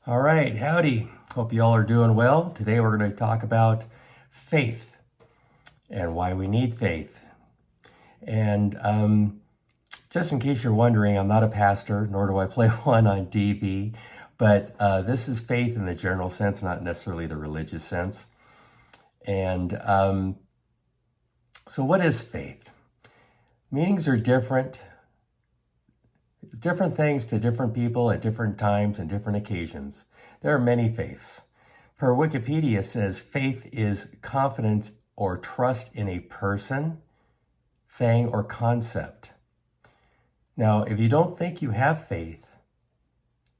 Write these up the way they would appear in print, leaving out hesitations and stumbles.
All right, howdy. Hope you all are doing well. Today we're going to talk about faith and why we need faith. And just in case you're wondering, I'm not a pastor, nor do I play one on TV, but this is faith in the general sense, not necessarily the religious sense. And so what is faith? Meanings are different. It's different things to different people at different times and different occasions. There are many faiths. Per Wikipedia says faith is confidence or trust in a person, thing, or concept. Now, if you don't think you have faith,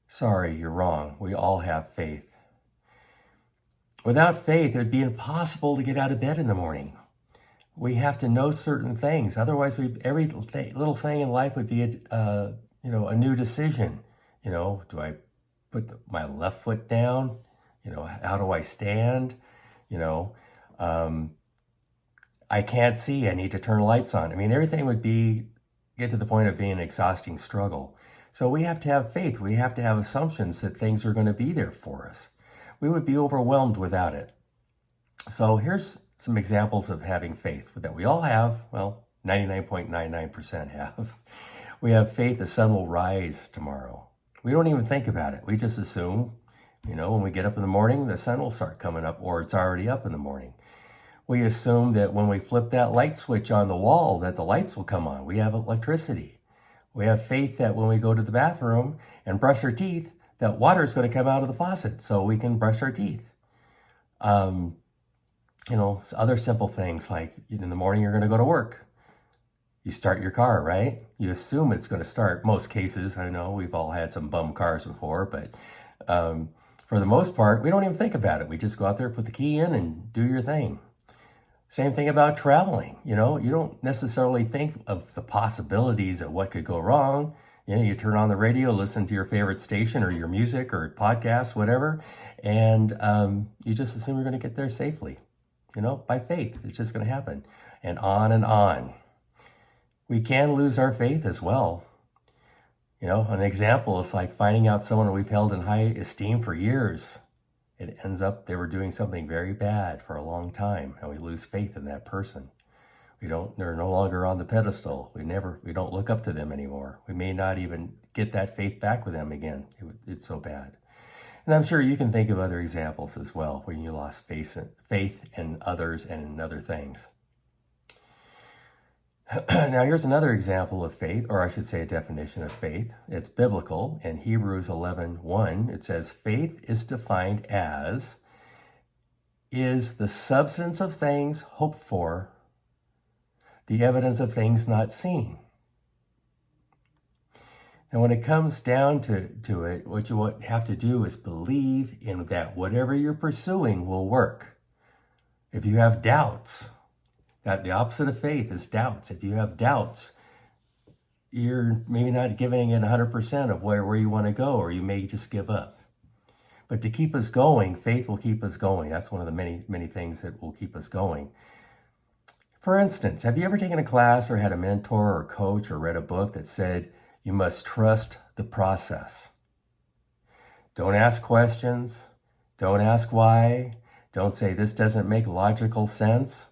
sorry, you're wrong. We all have faith. Without faith, it would be impossible to get out of bed in the morning. We have to know certain things. Otherwise, every little thing in life would be a new decision. Do I put my left foot down? How do I stand? I can't see. I need to turn lights on. Everything would get to the point of being an exhausting struggle. So we have to have faith. We have to have assumptions that things are going to be there for us. We would be overwhelmed without it. So here's some examples of having faith that we all have. Well, 99.99% have. We have faith the sun will rise tomorrow. We don't even think about it. We just assume, when we get up in the morning, the sun will start coming up, or it's already up in the morning. We assume that when we flip that light switch on the wall, that the lights will come on. We have electricity. We have faith that when we go to the bathroom and brush our teeth, that water is going to come out of the faucet so we can brush our teeth. Other simple things like in the morning you're going to go to work. You start your car, right? You assume it's going to start. Most cases, I know we've all had some bum cars before, but for the most part, we don't even think about it. We just go out there, put the key in, and do your thing. Same thing about traveling. You don't necessarily think of the possibilities of what could go wrong. You turn on the radio, listen to your favorite station or your music or podcast, whatever, and you just assume you're going to get there safely. By faith, it's just going to happen, and on and on. We can lose our faith as well. An example is like finding out someone we've held in high esteem for years. It ends up they were doing something very bad for a long time, and we lose faith in that person. They're no longer on the pedestal. We don't look up to them anymore. We may not even get that faith back with them again. It's so bad. And I'm sure you can think of other examples as well, where you lost faith in others and in other things. Now, here's another example of faith, or I should say a definition of faith. It's biblical. In Hebrews 11:1, it says, faith is defined as is the substance of things hoped for, the evidence of things not seen. And when it comes down to it, what you have to do is believe in that whatever you're pursuing will work. If you have doubts, that the opposite of faith is doubts. If you have doubts, you're maybe not giving it 100% of where you want to go, or you may just give up. But to keep us going, faith will keep us going. That's one of the many, many things that will keep us going. For instance, have you ever taken a class or had a mentor or coach or read a book that said you must trust the process? Don't ask questions. Don't ask why. Don't say this doesn't make logical sense.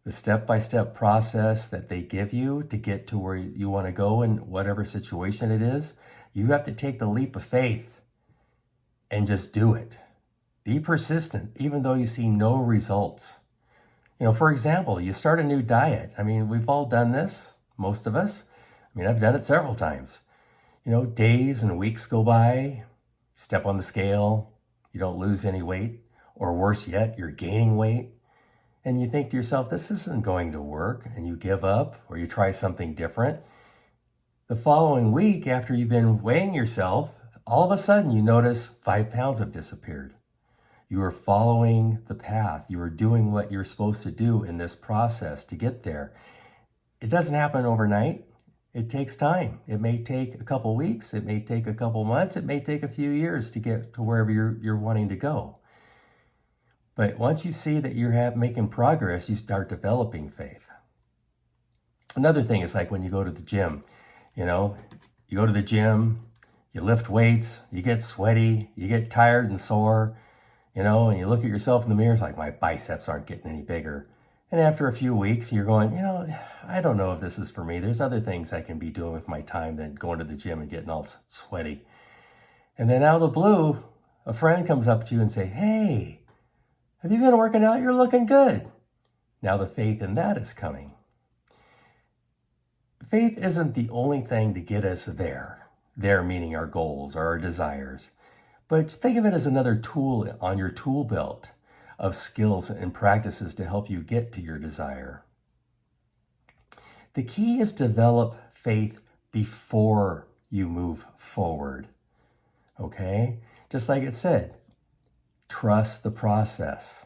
The step-by-step process that they give you to get to where you want to go in whatever situation it is, you have to take the leap of faith and just do it. Be persistent, even though you see no results. For example, you start a new diet. We've all done this, most of us. I've done it several times. Days and weeks go by, you step on the scale, you don't lose any weight, or worse yet, you're gaining weight. And you think to yourself, this isn't going to work, and you give up, or you try something different. The following week, after you've been weighing yourself, all of a sudden you notice 5 pounds have disappeared. You are following the path. You are doing what you're supposed to do in this process to get there. It doesn't happen overnight. It takes time. It may take a couple weeks. It may take a couple months. It may take a few years to get to wherever you're wanting to go. But once you see that you're making progress, you start developing faith. Another thing is like when you go to the gym, you go to the gym, You lift weights, you get sweaty, you get tired and sore, and you look at yourself in the mirror, it's like, my biceps aren't getting any bigger. And after a few weeks, you're going, I don't know if this is for me. There's other things I can be doing with my time than going to the gym and getting all sweaty. And then out of the blue, a friend comes up to you and say, hey, have you been working out? You're looking good. Now the faith in that is coming. Faith isn't the only thing to get us there. There meaning our goals or our desires. But think of it as another tool on your tool belt of skills and practices to help you get to your desire. The key is develop faith before you move forward. Okay? Just like it said, trust the process.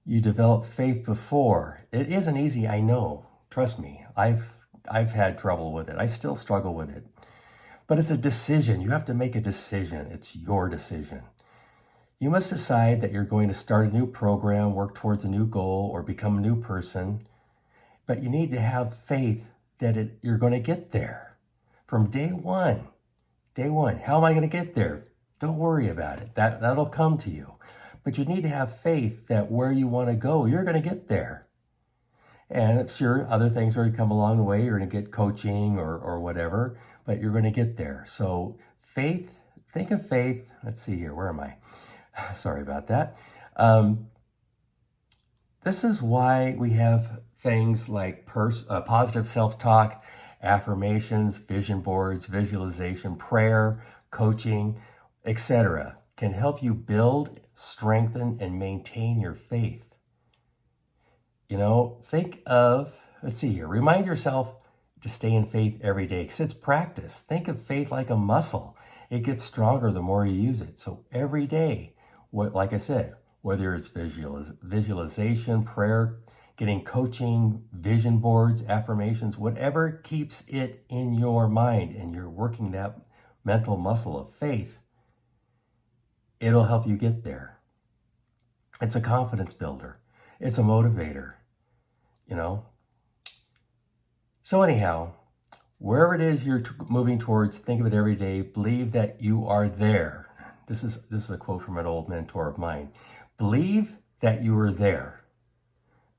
You develop faith before. It isn't easy, I know. Trust me. I've had trouble with it. I still struggle with it. But it's a decision. You have to make a decision. It's your decision. You must decide that you're going to start a new program, work towards a new goal, or become a new person. But you need to have faith that you're going to get there from day one. Day one. How am I going to get there? Don't worry about it. That'll come to you. But you need to have faith that where you want to go, you're going to get there. And sure, other things are going to come along the way. You're going to get coaching or whatever, but you're going to get there. So faith, think of faith. Let's see here. Where am I? Sorry about that. This is why we have things like positive self-talk, affirmations, vision boards, visualization, prayer, coaching, etc. can help you build, strengthen, and maintain your faith. Think of, let's see here, remind yourself to stay in faith every day because it's practice. Think of faith like a muscle. It gets stronger the more you use it. So every day, like I said, whether it's visualization, prayer, getting coaching, vision boards, affirmations, whatever keeps it in your mind and you're working that mental muscle of faith, it'll help you get there. It's a confidence builder. It's a motivator, So anyhow, wherever it is you're moving towards, think of it every day. Believe that you are there. This is a quote from an old mentor of mine. Believe that you are there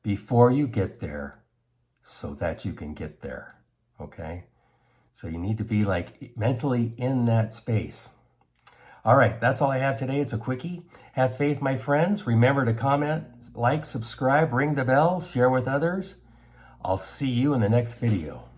before you get there so that you can get there, okay? So you need to be mentally in that space. All right, that's all I have today. It's a quickie. Have faith, my friends. Remember to comment, like, subscribe, ring the bell, share with others. I'll see you in the next video.